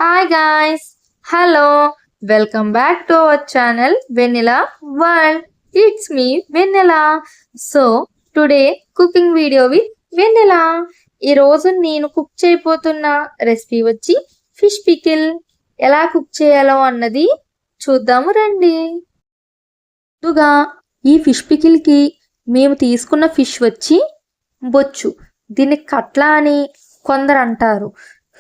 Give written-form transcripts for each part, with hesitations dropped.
Hi guys, hello, welcome back to our channel Vanilla World. It's me Vanilla. So today cooking video with Vanilla. ఈ రోజు నేను cook చేయబోతున్న recipe వచ్చి fish pickle. ఎలా cook చేయాలో అన్నది చూద్దాము రండి. ముందుగా ఈ ఫిష్ పికిల్కి మేము తీసుకున్న ఫిష్ వచ్చి బొచ్చు. దీన్ని కట్ల అని కొందరు అంటారు.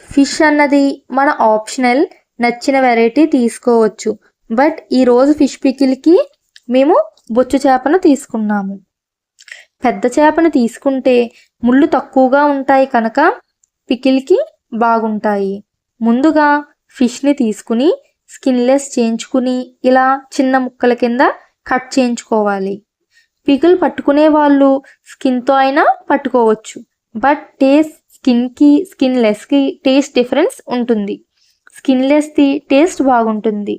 ఫిష్ అన్నది మన ఆప్షనల్, నచ్చిన వెరైటీ తీసుకోవచ్చు. బట్ ఈరోజు ఫిష్ పికిల్కి మేము బొచ్చు చేపను తీసుకున్నాము. పెద్ద చేపను తీసుకుంటే ముళ్ళు తక్కువగా ఉంటాయి కనుక పికిల్కి బాగుంటాయి. ముందుగా ఫిష్ని తీసుకుని స్కిన్లెస్ చేయించుకుని ఇలా చిన్న ముక్కల కింద కట్ చేయించుకోవాలి. పికిల్ పట్టుకునే వాళ్ళు స్కిన్తో అయినా పట్టుకోవచ్చు. బట్ స్కిన్కి స్కిన్లెస్కి టేస్ట్ డిఫరెన్స్ ఉంటుంది. స్కిన్లెస్ది టేస్ట్ బాగుంటుంది.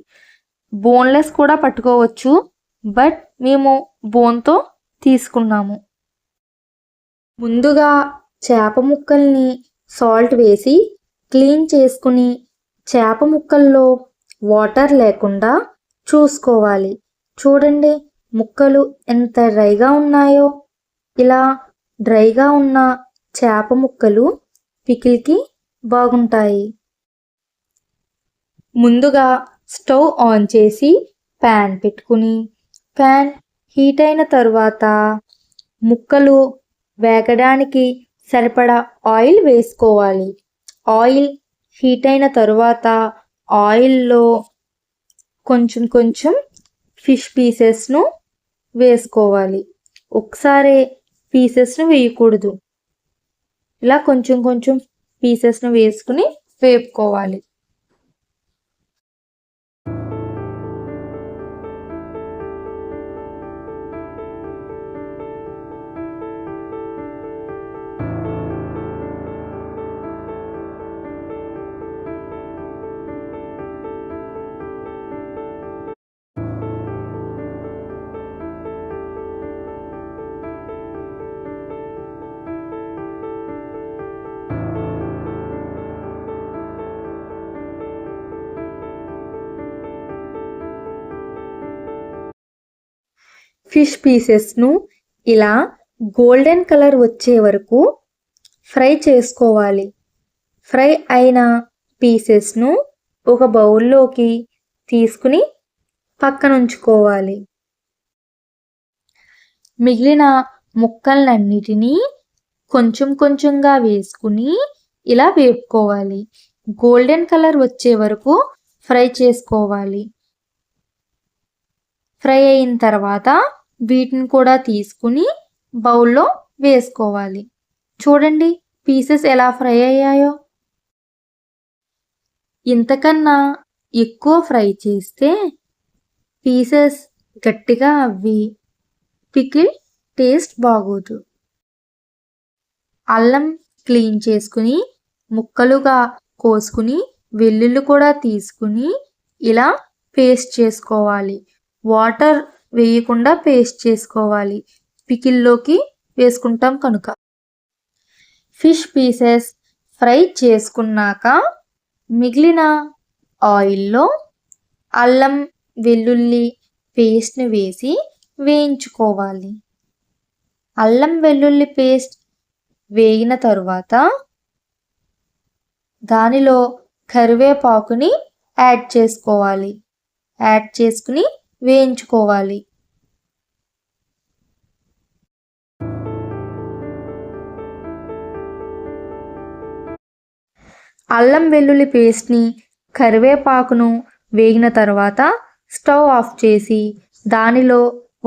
బోన్లెస్ కూడా పట్టుకోవచ్చు. బట్ మేము బోన్తో తీసుకున్నాము. ముందుగా చేప ముక్కల్ని సాల్ట్ వేసి క్లీన్ చేసుకుని చేప ముక్కల్లో వాటర్ లేకుండా చూసుకోవాలి. చూడండి ముక్కలు ఎంత డ్రైగా ఉన్నాయో. ఇలా డ్రైగా ఉన్న చేప ముక్కలు పికిల్కి బాగుంటాయి. ముందుగా స్టవ్ ఆన్ చేసి ప్యాన్ పెట్టుకుని ప్యాన్ హీట్ అయిన తరువాత ముక్కలు వేగడానికి సరిపడా ఆయిల్ వేసుకోవాలి. ఆయిల్ హీట్ అయిన తరువాత ఆయిల్లో కొంచెం కొంచెం ఫిష్ పీసెస్ను వేసుకోవాలి. ఒకసారి పీసెస్ను వేయకూడదు. ఇలా కొంచెం కొంచెం పీసెస్ను వేసుకుని వేపుకోవాలి. ఫిష్ పీసెస్ను ఇలా గోల్డెన్ కలర్ వచ్చే వరకు ఫ్రై చేసుకోవాలి. ఫ్రై అయిన పీసెస్ను ఒక బౌల్లోకి తీసుకుని పక్కన ఉంచుకోవాలి. మిగిలిన ముక్కలన్నిటినీ కొంచెం కొంచెంగా వేసుకుని ఇలా వేపుకోవాలి. గోల్డెన్ కలర్ వచ్చే వరకు ఫ్రై చేసుకోవాలి. ఫ్రై అయిన తర్వాత వీటిని కూడా తీసుకుని బౌల్లో వేసుకోవాలి. చూడండి పీసెస్ ఎలా ఫ్రై అయ్యాయో. ఇంతకన్నా ఎక్కువ ఫ్రై చేస్తే పీసెస్ గట్టిగా అవ్వి పికిల్ టేస్ట్ బాగోదు. అల్లం క్లీన్ చేసుకుని ముక్కలుగా కోసుకుని వెల్లుల్లి కూడా తీసుకుని ఇలా పేస్ట్ చేసుకోవాలి. వాటర్ వేయకుండా పేస్ట్ చేసుకోవాలి. పికిల్లోకి వేసుకుంటాం కనుక. ఫిష్ పీసెస్ ఫ్రై చేసుకున్నాక మిగిలిన ఆయిల్లో అల్లం వెల్లుల్లి పేస్ట్ని వేసి వేయించుకోవాలి. అల్లం వెల్లుల్లి పేస్ట్ వేగిన తరువాత దానిలో కరివేపాకుని యాడ్ చేసుకోవాలి. యాడ్ చేసుకుని వేయించుకోవాలి. అల్లం వెల్లుల్లి పేస్ట్ని కరివేపాకును వేగిన తర్వాత స్టవ్ ఆఫ్ చేసి దానిలో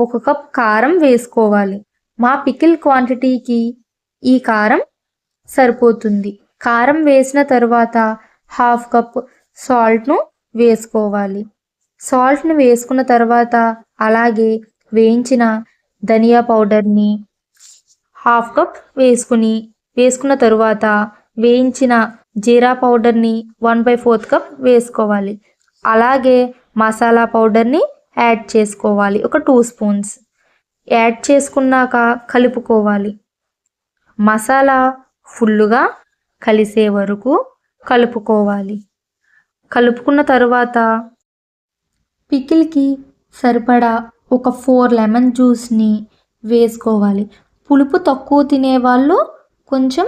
1 కప్ కారం వేసుకోవాలి. మా పికిల్ క్వాంటిటీకి ఈ కారం సరిపోతుంది. కారం వేసిన తర్వాత 1/2 కప్ సాల్ట్ను వేసుకోవాలి. సాల్ట్ని వేసుకున్న తర్వాత అలాగే వేయించిన ధనియా పౌడర్ని 1/2 కప్ వేసుకున్న తరువాత వేయించిన జీరా పౌడర్ని 1/4 కప్ వేసుకోవాలి. అలాగే మసాలా పౌడర్ని యాడ్ చేసుకోవాలి. ఒక 2 స్పూన్స్ యాడ్ చేసుకున్నాక కలుపుకోవాలి. మసాలా ఫుల్లుగా కలిసే వరకు కలుపుకోవాలి. కలుపుకున్న తరువాత పికిల్కి సరిపడా ఒక 4 లెమన్ జ్యూస్ని వేసుకోవాలి. పులుపు తక్కువ తినేవాళ్ళు కొంచెం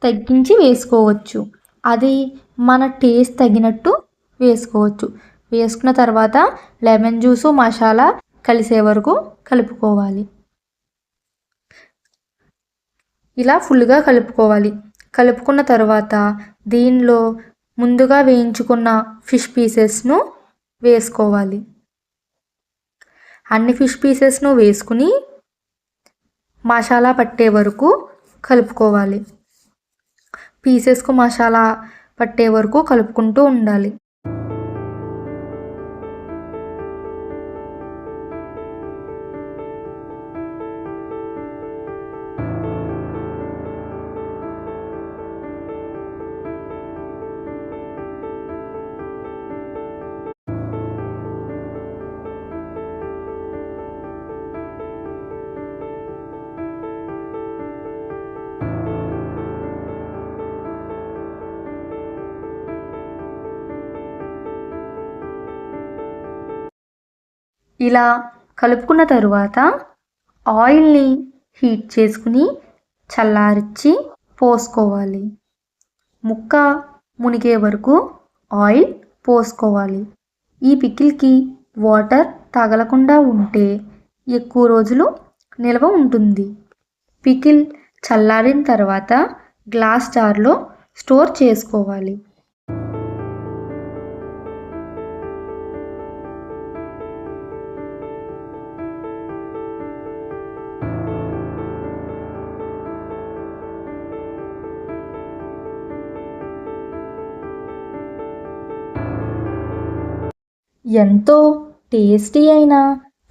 తగ్గించి వేసుకోవచ్చు. అది మన టేస్ట్ తగినట్టు వేసుకోవచ్చు. వేసుకున్న తర్వాత లెమన్ జ్యూసు మసాలా కలిసే వరకు కలుపుకోవాలి. ఇలా ఫుల్గా కలుపుకోవాలి. కలుపుకున్న తర్వాత దీనిలో ముందుగా వేయించుకున్న ఫిష్ పీసెస్ను వేసుకోవాలి. అన్ని ఫిష్ పీసెస్ను వేసుకుని మసాలా పట్టే వరకు కలుపుకోవాలి. పీసెస్కు మసాలా పట్టే వరకు కలుపుకుంటూ ఉండాలి. ఇలా కలుపుకున్న తరువాత ఆయిల్ని హీట్ చేసుకుని చల్లార్చి పోసుకోవాలి. ముక్క మునిగే వరకు ఆయిల్ పోసుకోవాలి. ఈ పికిల్కి వాటర్ తగలకుండా ఉంటే ఎక్కువ రోజులు నిల్వ ఉంటుంది. పికిల్ చల్లారిన తర్వాత గ్లాస్ జార్లో స్టోర్ చేసుకోవాలి. ఎంతో టేస్టీ అయిన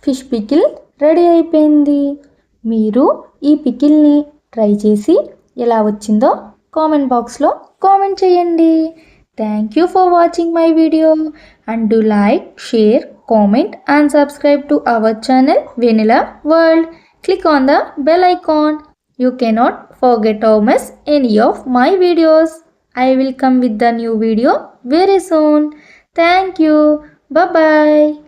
ఫిష్ పికిల్ రెడీ అయిపోయింది. మీరు ఈ పికిల్ని ట్రై చేసి ఎలా వచ్చిందో కామెంట్ బాక్స్లో కామెంట్ చేయండి. Thank you for watching my video and do like, share, comment and subscribe to our channel Vanilla World. Click on the bell icon. You cannot forget to miss any of my videos. I will come with the new video very soon. Thank you. Bye bye.